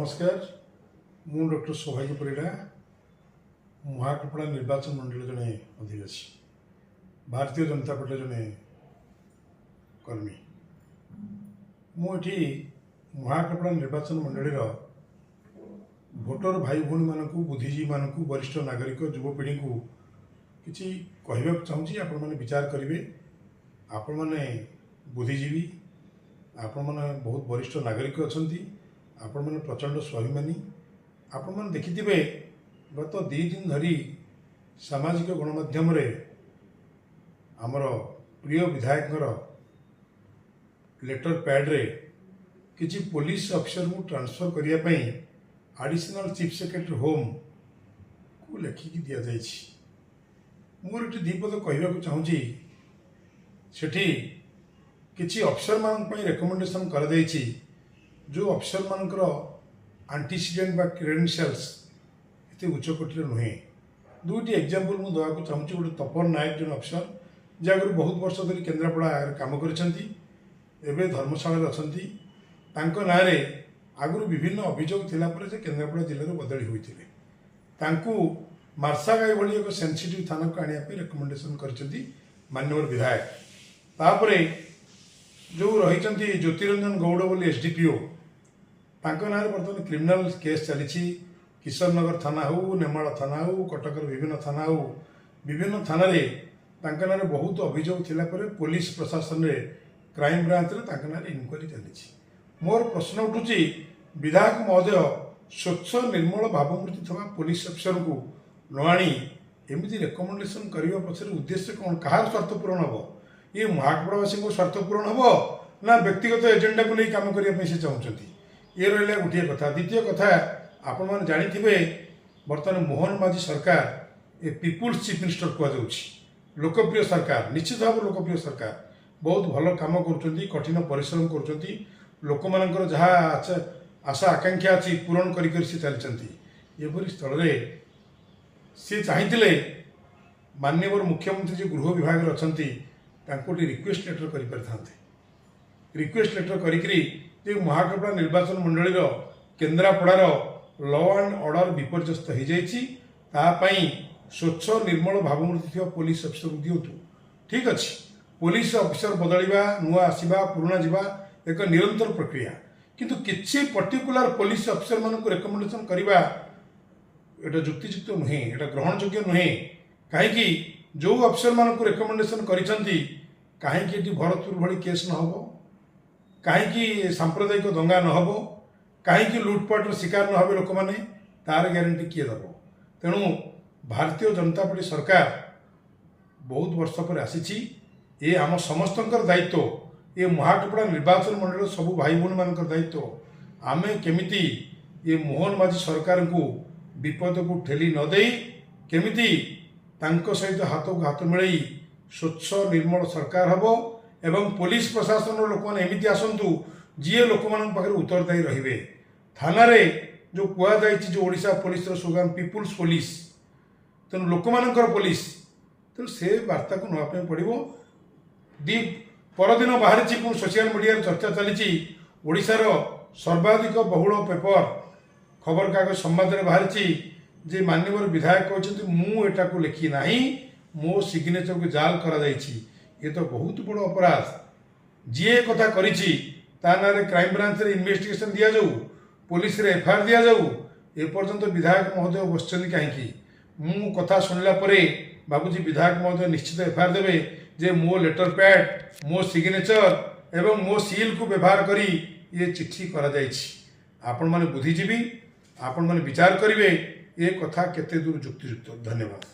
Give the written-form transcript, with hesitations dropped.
नमस्कार मु डॉक्टर सौभाग्य परिड़ा महाकपड़ा निर्वाचन मंडल जड़े अधिवासी भारतीय जनता पार्टी जड़े कर्मी मुझे महाकपड़ा निर्वाचन मंडल भोटर भाई भौणी मानक बुद्धिजीवी मानक वरिष्ठ नागरिक युवपीढ़ी को किसी कहवा चाहूँगी आपण मैंने विचार करेंगे। आपण मैंने बुद्धिजीवी आपण मैंने बहुत वरिष्ठ नागरिक अच्छा आपण मैंने प्रचंड स्वाभिमानी आपण मैंने देखिथिबे गत 2 दिन धरी सामाजिक गणमाध्यम आमर प्रिय विधायक लेटर पैड रे किसी पुलिस अफिसर को ट्रांसफर करने एडिशनल चीफ सेक्रेटरी होम को लेखिकी दि जाइए। मोर ये दीपद कहवाक चाहूँगी सेठी किसी अफिसर मान रेकमेंडेशन कर जो अफिसर मानकर आंटीसीडेंट बा क्रेडेंशियल्स इतने उच्चकोटी नुहे। दुईटी एग्जांपल मुझे देवाक चाहूँगी। गोटे तपन नायक जो अफिसर जे आगु बहुत वर्ष धरी केन्द्रापड़ा काम करे धर्मशाला अच्छा ना आगु विभिन्न अभियोग थिला परे जे केन्द्रापड़ा जिले में बदली होते मार्सागाई भली एक सेंसिटिव थाना को आने रेकमेंडेशन कर माननीय विधायक तापरे जो रही ज्योतिरंजन गौड़ बोली एसडीपीओ ना बर्तमान क्रिमिनाल केस चली किशन नगर थाना हो नेमाल थाना हो कटकर विभिन्न थाना हो विभिन्न थाना ना बहुत अभियोग थिला परे पुलिस प्रशासन रे क्राइम ब्रांच ना इनक्वारी चली। मोर प्रश्न उठुची विधायक महोदय स्वच्छ निर्मल भावमूर्ति थवा पुलिस अफिसर को न आनी एमती रेकमेंडेशन करने पछरे उद्देश्य कौन कहार स्वार्थ पूरण हम ये महाकपड़ावासी स्वार्थ पूरण हम ना व्यक्तिगत एजेंडा को नहीं काम करने से चाहते ये रहा गोटे कथा। द्वितीय कथा आपण मैंने जानी बर्तमान मोहन माझी सरकार ए पीपुल्स चीफ मिनिस्टर कहुच्छी लोकप्रिय सरकार निश्चित भाव लोकप्रिय सरकार बहुत भल कम कर कठिन परिश्रम कर लोक मान जहाँ आशा आकांक्षा अच्छी पूरण कर चलती स्थल सी चाहिए माननीय मुख्यमंत्री जो गृह विभाग अच्छा रिक्वेस्ट लेटर कर रिक्वेस्ट लेटर करी महाकपड़ा निर्वाचन मंडल केन्द्रापड़ार लॉ एंड ऑर्डर विपर्यस्त हो जाई स्वच्छ निर्मल भावमूर्ति पुलिस अफिसर को दिंतु। ठीक अच्छे पुलिस अफिसर बदलवा नुआ आसवा पुराणा जावा एक निरंतर प्रक्रिया किंतु किसी पर्टिकुलर पुलिस अफिसर मान रेकमेंडेशन करवा एटा जुक्तियुक्त नुहे एटा ग्रहणयोग्य नुहे कहीं जो अफिसर मान रेकमेंडेशन कहीं भरतपुर भली केस न हो कहीं सांप्रदायिक दंगा न हो कहीं लुटपाटर शिकार न हो लोक मैंने तार ग्यारंटी किए दब। तेणु भारतीय जनता पार्टी सरकार बहुत वर्ष पर आसी ये आम समस्त दायित्व ये महाकपड़ा निर्वाचन मंडल सबू भाई भौणी मान दायित्व आमे केमिति ये मोहन माझी सरकार को विपद को ठेली न दे केमिति तांको सहित हाथ को हाथ मिलई स्वच्छ निर्मल सरकार हम एवं पुलिस प्रशासन लोक मैंने एमती आसतु जी लोक मान पाखे उत्तरदायी रहिबे। थाना रे जो कहुई जो Odisha police slogan people's police तेणु लोक मानकर पुलिस तेणु से वार्ता को नापी पड़ो। परदिन बाहरी पुणी सोशल मीडिया चर्चा चली ओडिशार सर्वाधिक बहुल पेपर खबर कागज संवाद में बाहरी जे माननीय विधायक कहते मुझा को लिखी ना मो सिग्नेचर को जाल करा ये तो बहुत बड़ अपराध जी कथा करी क्राइम ब्रांच रे इन्वेस्टिगेशन दि जाऊ पुलिस रे एफआईआर दि जाऊ एपर्यंत विधायक महोदय बस कहीं मु कथा शुणला बाबूजी विधायक महोदय निश्चित एफआईआर देवे जे मो लेटर पैड मो सिग्नेचर एवं मो सील को व्यवहार करी ये चिट्ठी करा आपण माने बुद्धिजीवी आपण माने विचार करिवे ये कथा केते दूर जुक्तियुक्त। धन्यवाद।